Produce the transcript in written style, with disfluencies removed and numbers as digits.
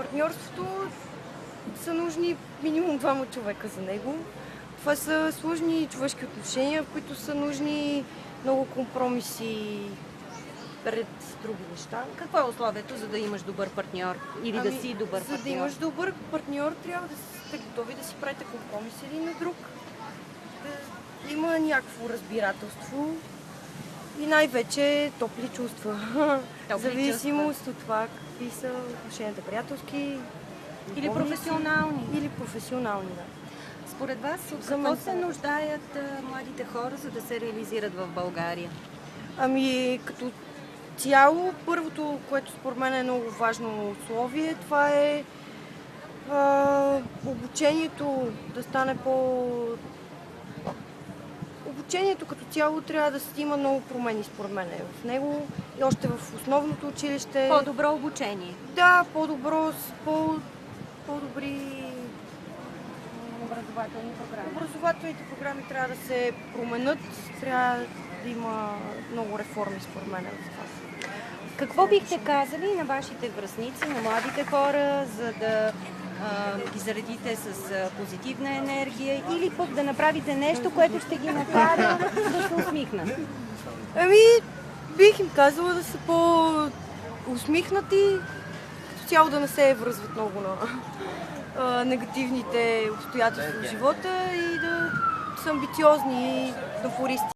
партньорството са нужни минимум двама човека за него. Това са сложни човешки отношения, в които са нужни много компромиси пред други неща. Какво е условието, за да имаш добър партньор или да си добър партньор? За да имаш добър партньор, трябва да сте готови да си правите компромиси един на друг, да има някакво разбирателство и най-вече топли чувства. Зависимост от това какви са отношенията, приятелски или професионални. Или професионални, да. Според вас, от какво се нуждаят младите хора, за да се реализират в България? Като цяло, първото, което според мен е много важно условие, това е обучението да стане Обучението като цяло трябва да има много промени според мен в него и още в основното училище. По-добро обучение? Да, по-добро, с по-добри образователни програми. Образователните програми трябва да се променят, трябва да има много реформи според мен в това. Какво бихте казали на вашите връстници, на младите хора, за да ги заредите с позитивна енергия или пък да направите нещо, което ще ги накара да се усмихнат? Бих им казала да са по-усмихнати, като цяло да не се връзват много на негативните обстоятелства в живота и да са амбициозни, напористи.